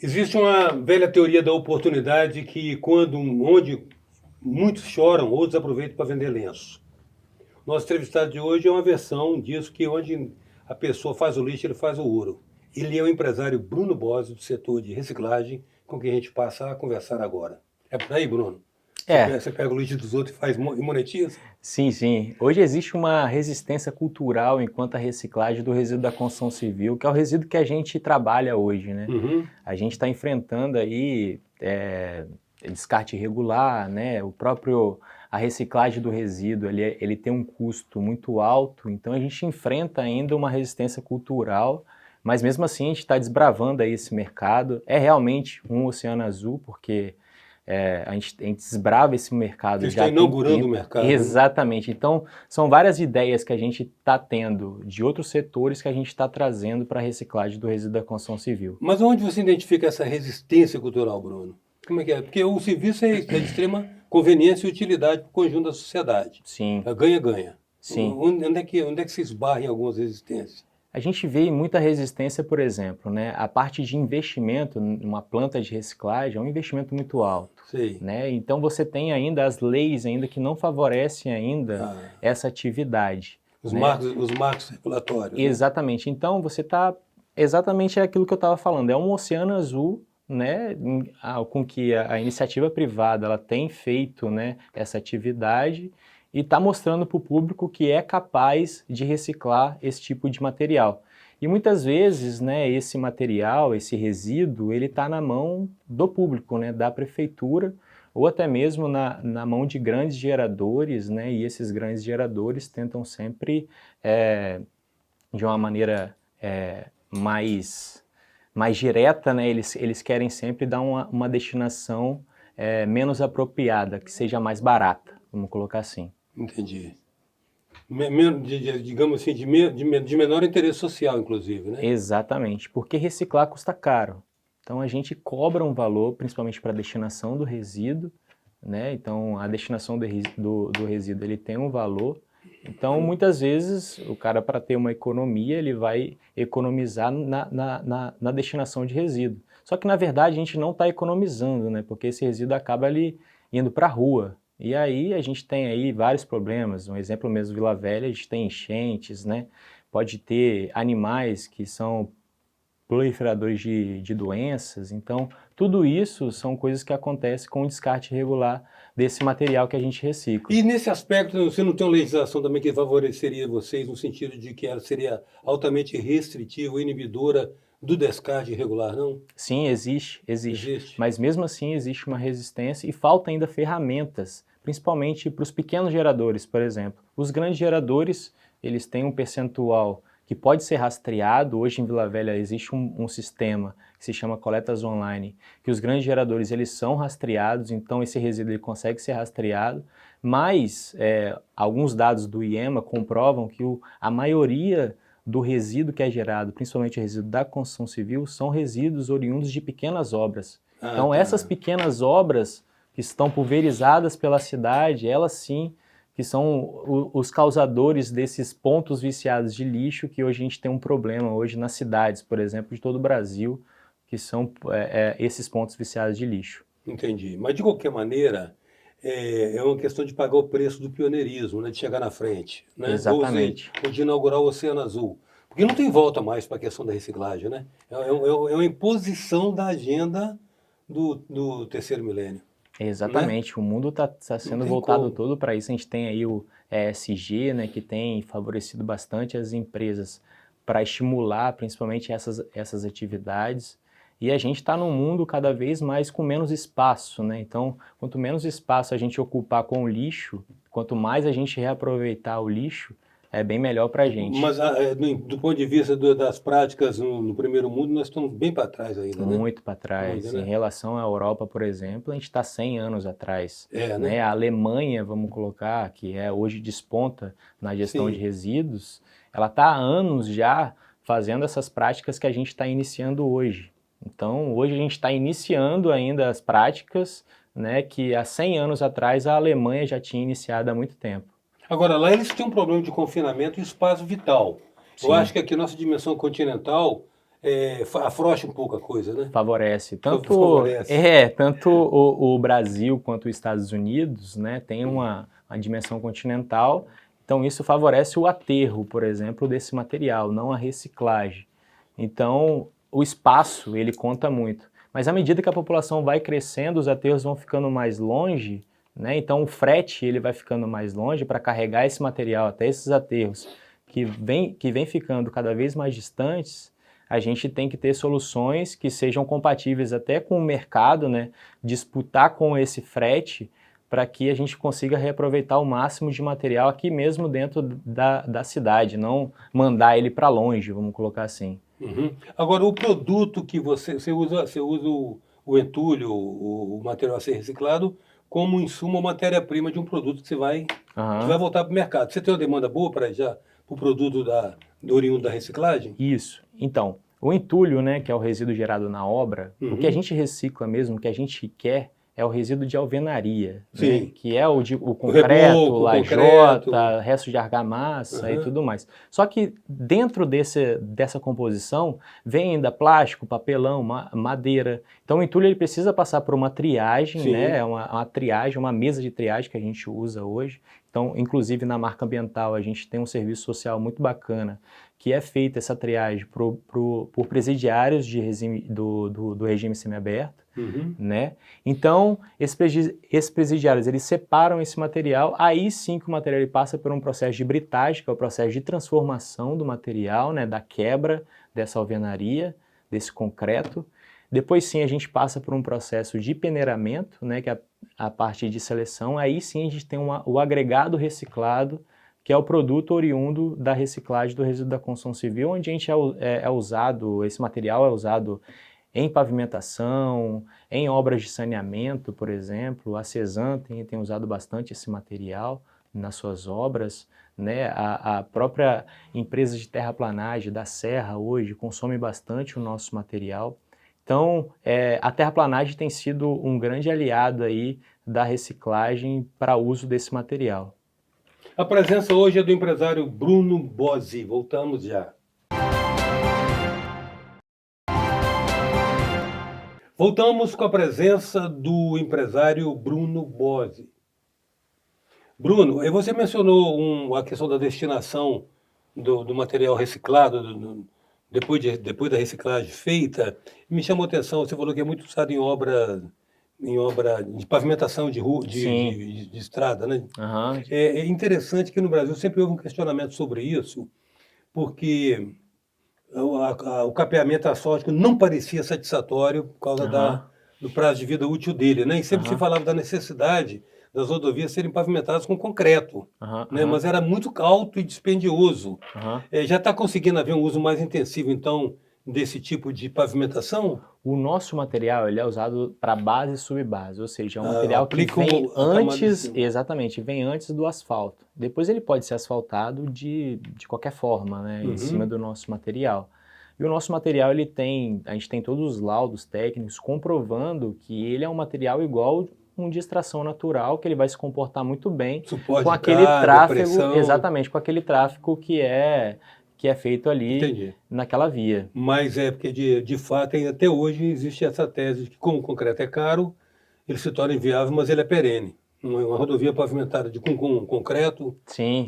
Existe uma velha teoria da oportunidade que onde muitos choram, outros aproveitam para vender lenço. Nosso entrevistado de hoje é uma versão disso, que onde a pessoa faz o lixo, ele faz o ouro. Ele é o empresário Bruno Bosio, do setor de reciclagem, com quem a gente passa a conversar agora. É por aí, Bruno? É, Você pega o lixo dos outros e monetiza? sim, sim. Hoje existe uma resistência cultural enquanto a reciclagem do resíduo da construção civil, que é o resíduo que a gente trabalha hoje, né? Uhum. A gente está enfrentando aí descarte irregular, né? A reciclagem do resíduo, ele tem um custo muito alto, então a gente enfrenta ainda uma resistência cultural, mas mesmo assim a gente está desbravando aí esse mercado. É realmente um oceano azul, porque a gente desbrava esse mercado Vocês já estão tem inaugurando o tempo. mercado, né? Exatamente. Então, são várias ideias que a gente está tendo de outros setores que a gente está trazendo para a reciclagem do resíduo da construção civil. Mas onde você identifica essa resistência cultural, Bruno? Como é que é? Porque o serviço é de extrema conveniência e utilidade para o conjunto da sociedade. Sim, É ganha-ganha. sim. Onde é que se esbarra em algumas resistências? A gente vê muita resistência, por exemplo, né? A parte de investimento numa planta de reciclagem é um investimento muito alto, Sei. né? Então você tem ainda as leis ainda que não favorecem ainda Ah, essa atividade, os né? marcos circulatórios, né? Exatamente. Então você está exatamente aquilo que eu estava falando. É um oceano azul, né, com que a iniciativa privada ela tem feito, né, essa atividade e está mostrando para o público que é capaz de reciclar esse tipo de material. E muitas vezes, né, esse material, esse resíduo, ele está na mão do público, né, da prefeitura, ou até mesmo na mão de grandes geradores, né, e esses grandes geradores tentam sempre de uma maneira mais direta, né? Eles querem sempre dar uma destinação menos apropriada, que seja mais barata, vamos colocar assim. Entendi. Digamos assim, de menor interesse social, inclusive, né? Exatamente, porque reciclar custa caro. Então a gente cobra um valor, principalmente para a destinação do resíduo, né? Então a destinação do resíduo ele tem um valor. Então muitas vezes o cara, para ter uma economia, ele vai economizar na destinação de resíduo. Só que na verdade a gente não está economizando, né? Porque esse resíduo acaba ali indo para a rua. E aí a gente tem aí vários problemas. Um exemplo mesmo, Vila Velha, a gente tem enchentes, né? Pode ter animais que são proliferadores de doenças. Então, tudo isso são coisas que acontecem com o descarte irregular desse material que a gente recicla. E nesse aspecto, você não tem uma legislação também que favoreceria vocês, no sentido de que ela seria altamente restritiva, inibidora do descarte irregular, não? Sim, existe. Existe? Mas mesmo assim existe uma resistência e falta ainda ferramentas, principalmente para os pequenos geradores, por exemplo. Os grandes geradores, eles têm um percentual que pode ser rastreado. Hoje em Vila Velha existe um sistema que se chama coletas online, que os grandes geradores eles são rastreados, então esse resíduo ele consegue ser rastreado, mas alguns dados do IEMA comprovam que a maioria do resíduo que é gerado, principalmente o resíduo da construção civil, são resíduos oriundos de pequenas obras. Ah, Então essas tá. pequenas obras que estão pulverizadas pela cidade, elas sim que são os causadores desses pontos viciados de lixo, que hoje a gente tem um problema hoje nas cidades, por exemplo, de todo o Brasil, que são esses pontos viciados de lixo. Entendi. Mas, de qualquer maneira, é uma questão de pagar o preço do pioneirismo, né, de chegar na frente, né? Exatamente. Ou de inaugurar o Oceano Azul. Porque não tem volta mais para a questão da reciclagem, né? É uma imposição da agenda do terceiro milênio, né? Exatamente, o mundo está Não sendo tem voltado como. todo para isso. A gente tem aí o ESG, né, que tem favorecido bastante as empresas para estimular principalmente essas atividades. E a gente está num mundo cada vez mais com menos espaço, né? Então, quanto menos espaço a gente ocupar com o lixo, quanto mais a gente reaproveitar o lixo, é bem melhor para a gente. Mas, do ponto de vista das práticas no primeiro mundo, nós estamos bem para trás ainda, né? Muito para Muito, trás. Em né? relação à Europa, por exemplo, a gente está 100 anos atrás. É, Né? né? A Alemanha, vamos colocar, que hoje desponta na gestão de Sim. resíduos, ela está há anos já fazendo essas práticas que a gente está iniciando hoje. Então, hoje a gente está iniciando ainda as práticas, né, que há 100 anos atrás a Alemanha já tinha iniciado há muito tempo. Agora, lá eles têm um problema de confinamento e espaço vital. Eu acho Sim, que aqui nossa dimensão continental, afrouxa um pouco a coisa, né? Favorece. Favorece. Tanto o Brasil quanto os Estados Unidos, né, tem uma dimensão continental, então isso favorece o aterro, por exemplo, desse material, não a reciclagem. Então, o espaço, ele conta muito. Mas à medida que a população vai crescendo, os aterros vão ficando mais longe, né, então o frete ele vai ficando mais longe para carregar esse material até esses aterros que vem ficando cada vez mais distantes. A gente tem que ter soluções que sejam compatíveis até com o mercado, né? Disputar com esse frete para que a gente consiga reaproveitar o máximo de material aqui mesmo dentro da cidade, não mandar ele para longe, vamos colocar assim. Uhum. Agora, o produto que você usa o entulho, o material a ser reciclado, como insumo ou matéria-prima de um produto que vai voltar para o mercado. Você tem uma demanda boa para o produto do oriundo da reciclagem? Isso. Então, o entulho, né, que é o resíduo gerado na obra, o que a gente recicla mesmo, o que a gente quer, é o resíduo de alvenaria, né, que é o concreto, lajota, resto de argamassa e tudo mais. Só que dentro dessa composição vem ainda plástico, papelão, madeira. Então o entulho ele precisa passar por uma triagem, né, uma triagem, uma mesa de triagem que a gente usa hoje. Então, inclusive na marca ambiental, a gente tem um serviço social muito bacana, que é feita essa triagem por presidiários do regime semiaberto, né? Então, esses presidiários, eles separam esse material, aí sim que o material ele passa por um processo de britagem, que é o processo de transformação do material, né, da quebra dessa alvenaria, desse concreto. Depois sim a gente passa por um processo de peneiramento, né, que é a parte de seleção, aí sim a gente tem o agregado reciclado, que é o produto oriundo da reciclagem do resíduo da construção civil, onde a gente esse material é usado em pavimentação, em obras de saneamento, por exemplo. A Cesan tem usado bastante esse material nas suas obras, né? A própria empresa de terraplanagem da Serra hoje consome bastante o nosso material. Então, a terraplanagem tem sido um grande aliado aí da reciclagem para uso desse material. A presença hoje é do empresário Bruno Bozzi. Voltamos já. Voltamos com a presença do empresário Bruno Bozzi. Bruno, você mencionou a questão da destinação do material reciclado depois da reciclagem feita. Me chamou a atenção, você falou que é muito usado em obra de pavimentação de rua, de estrada, né? É interessante que no Brasil sempre houve um questionamento sobre isso, porque o capeamento asfáltico não parecia satisfatório por causa do prazo de vida útil dele, né? E sempre se falava da necessidade das rodovias serem pavimentadas com concreto, né? Mas era muito alto e dispendioso. Já está conseguindo haver um uso mais intensivo, então, desse tipo de pavimentação? O nosso material ele é usado para base e subbase, ou seja, é um material que vem antes, exatamente, vem antes do asfalto. Depois ele pode ser asfaltado de qualquer forma, né, em cima do nosso material. E o nosso material, a gente tem todos os laudos técnicos comprovando que ele é um material igual um de extração natural, que ele vai se comportar muito bem com aquele tráfego, exatamente, com aquele tráfego que é feito ali naquela via. Mas é porque, de fato, até hoje existe essa tese de que, como o concreto é caro, ele se torna inviável, mas ele é perene. Uma rodovia pavimentada com concreto,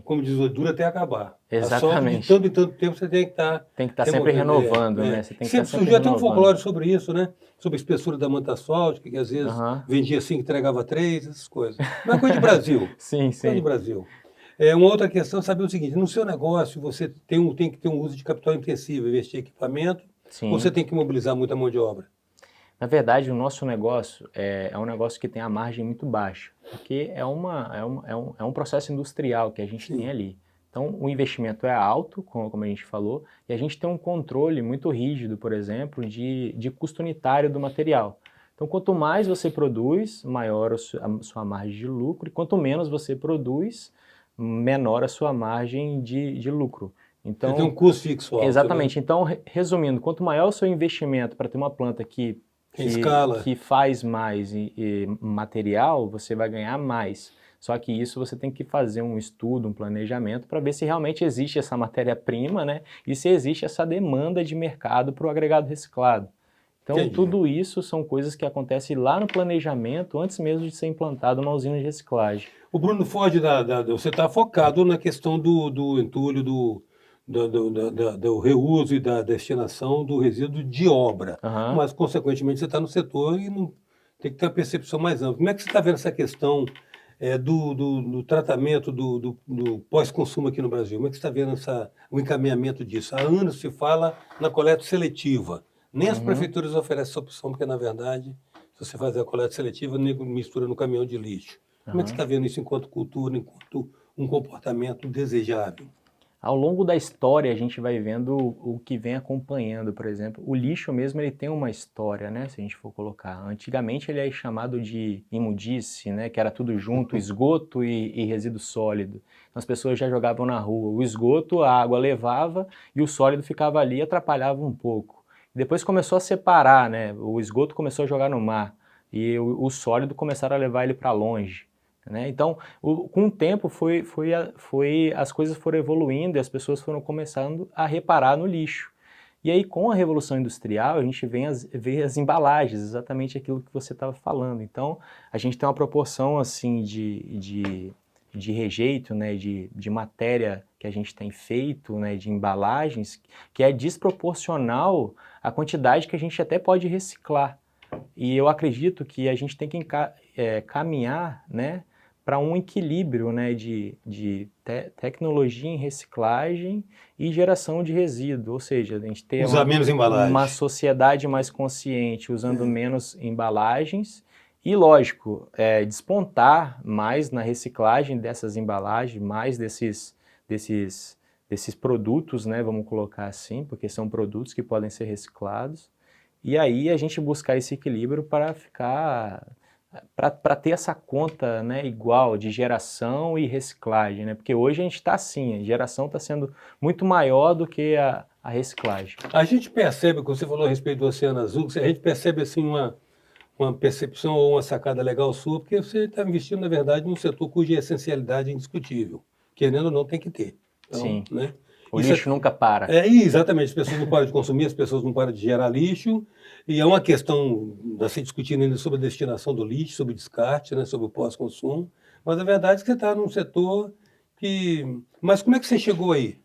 como diz o dura até acabar. Exatamente. De tanto em tanto tempo você tem que estar... Tem que estar sempre renovando, né? Você tem que sempre surgiu até um folclore sobre isso, né? Sobre a espessura da manta asfáltica, que às vezes vendia 5 e entregava 3, essas coisas. Mas é coisa de Brasil. Coisa de Brasil. Uma outra questão é saber o seguinte: no seu negócio você tem que ter um uso de capital intensivo, investir em equipamento, ou você tem que mobilizar muita mão de obra? Na verdade, o nosso negócio é um negócio que tem a margem muito baixa, porque é um processo industrial que a gente tem ali. Então, o investimento é alto, como a gente falou, e a gente tem um controle muito rígido, por exemplo, de custo unitário do material. Então, quanto mais você produz, maior a sua margem de lucro, e quanto menos você produz, menor a sua margem de lucro. Então, você tem um custo fixo alto. Exatamente. Né? Então, resumindo, quanto maior o seu investimento para ter uma planta que faz mais material, você vai ganhar mais. Só que isso você tem que fazer um estudo, um planejamento para ver se realmente existe essa matéria-prima, né? E se existe essa demanda de mercado para o agregado reciclado. Então, Entendi. tudo isso são coisas que acontecem lá no planejamento, antes mesmo de ser implantado uma usina de reciclagem. O Bruno Ford, você está focado na questão do entulho, do reuso e da destinação do resíduo de obra. Aham. Mas, consequentemente, você está no setor e não, tem que ter uma percepção mais ampla. Como é que você está vendo essa questão do tratamento do pós-consumo aqui no Brasil? Como é que você está vendo o encaminhamento disso? Há anos se fala na coleta seletiva. Nem as Uhum. prefeituras oferecem essa opção, porque, na verdade, se você fazer a coleta seletiva, o nego mistura no caminhão de lixo. Como é que você Aham. está vendo isso enquanto cultura, enquanto um comportamento desejável? Ao longo da história, a gente vai vendo o que vem acompanhando, por exemplo. O lixo mesmo, ele tem uma história, né? Se a gente for colocar. Antigamente, ele é chamado de imundície, né? Que era tudo junto, esgoto e resíduo sólido. Então, as pessoas já jogavam na rua. O esgoto, a água levava e o sólido ficava ali e atrapalhava um pouco. Depois começou a separar, né? O esgoto começou a jogar no mar e o sólido começaram a levar ele para longe. Né? Então, com o tempo as coisas foram evoluindo e as pessoas foram começando a reparar no lixo. E aí, com a Revolução Industrial, a gente vê as embalagens, exatamente aquilo que você estava falando. Então, a gente tem uma proporção assim de rejeito, né, de matéria que a gente tem feito, né, de embalagens, que é desproporcional à quantidade que a gente até pode reciclar. E eu acredito que a gente tem que caminhar, né, para um equilíbrio, né, de tecnologia em reciclagem e geração de resíduo, ou seja, a gente ter Usar menos uma embalagem. sociedade mais consciente, usando menos embalagens e, lógico, despontar mais na reciclagem dessas embalagens, mais desses produtos, né, vamos colocar assim, porque são produtos que podem ser reciclados. E aí a gente buscar esse equilíbrio para ter essa conta, né, igual de geração e reciclagem, né? Porque hoje a gente está assim, a geração está sendo muito maior do que a reciclagem. A gente percebe, quando você falou a respeito do Oceano Azul, a gente percebe assim uma percepção ou uma sacada legal sua, porque você está investindo, na verdade, num setor cuja essencialidade é indiscutível. Querendo ou não, tem que ter. Então, Sim, né? o Isso lixo nunca para. exatamente, as pessoas não param de consumir, as pessoas não param de gerar lixo, e é uma questão a se discutindo ainda sobre a destinação do lixo, sobre o descarte, né, sobre o pós-consumo, mas a verdade é que você está num setor que... Mas como é que você chegou aí?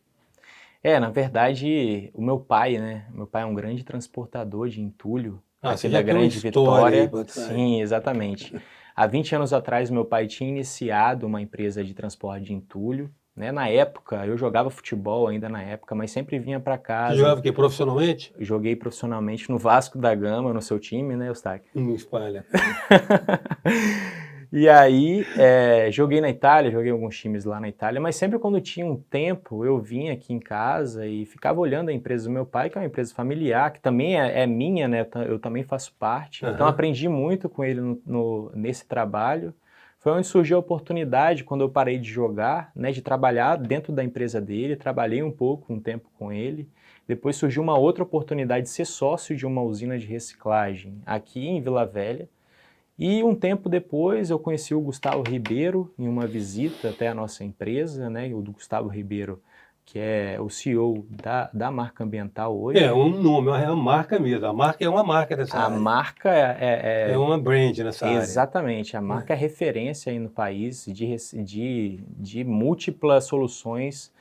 Na verdade, o meu pai, né? Meu pai é um grande transportador de entulho Ah, aqui você da já tem uma Grande história aí Vitória. para trás. Sim, exatamente. Há 20 anos atrás, meu pai tinha iniciado uma empresa de transporte de entulho. Né? Na época, eu jogava futebol ainda na época, mas sempre vinha para Você casa. jogava o quê? Profissionalmente? Joguei profissionalmente no Vasco da Gama, no seu time, né, Eustáquio? Não espalha. E aí, joguei na Itália, joguei alguns times lá na Itália, mas sempre quando tinha um tempo, eu vinha aqui em casa e ficava olhando a empresa do meu pai, que é uma empresa familiar, que também é minha, né? Eu também faço parte. Então, aprendi muito com ele nesse trabalho. Foi onde surgiu a oportunidade, quando eu parei de jogar, né, de trabalhar dentro da empresa dele. Trabalhei um tempo com ele. Depois surgiu uma outra oportunidade de ser sócio de uma usina de reciclagem aqui em Vila Velha. E um tempo depois eu conheci o Gustavo Ribeiro em uma visita até a nossa empresa, né? O do Gustavo Ribeiro, que é o CEO da marca ambiental hoje. É um nome, é uma marca mesmo. A marca é uma marca dessa A área. marca É uma brand nessa área. exatamente, a marca é referência aí no país de múltiplas soluções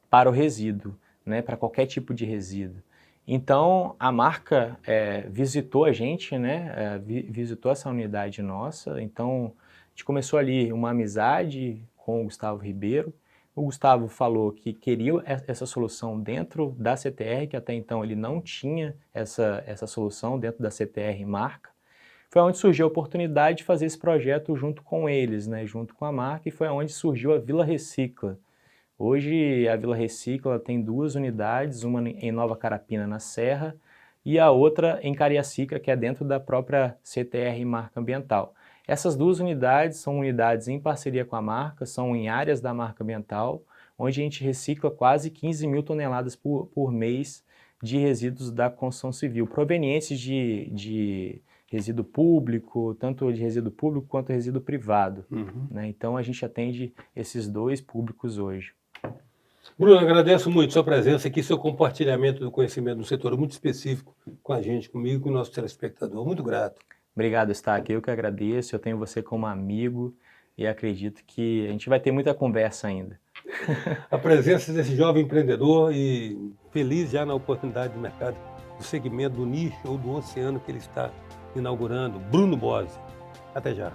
para o resíduo, né? Para qualquer tipo de resíduo. Então, a marca visitou a gente, né? Visitou essa unidade nossa. Então, a gente começou ali uma amizade com o Gustavo Ribeiro. O Gustavo falou que queria essa solução dentro da CTR, que até então ele não tinha essa solução dentro da CTR marca. Foi onde surgiu a oportunidade de fazer esse projeto junto com eles, né? Junto com a marca, e foi onde surgiu a Vila Recicla. Hoje a Vila Recicla tem 2 unidades, uma em Nova Carapina, na Serra, e a outra em Cariacica, que é dentro da própria CTR Marca Ambiental. Essas 2 unidades são unidades em parceria com a marca, são em áreas da marca ambiental, onde a gente recicla quase 15 mil toneladas por mês de resíduos da construção civil, provenientes de resíduo público, tanto de resíduo público quanto resíduo privado, Uhum. né? Então a gente atende esses dois públicos hoje. Bruno, agradeço muito sua presença aqui, seu compartilhamento do conhecimento no setor muito específico com a gente, comigo e com o nosso telespectador. Muito grato. Obrigado, Stack. Eu que agradeço. Eu tenho você como amigo e acredito que a gente vai ter muita conversa ainda. A presença desse jovem empreendedor e feliz já na oportunidade de mercado do segmento do nicho ou do oceano que ele está inaugurando, Bruno Bose. Até já.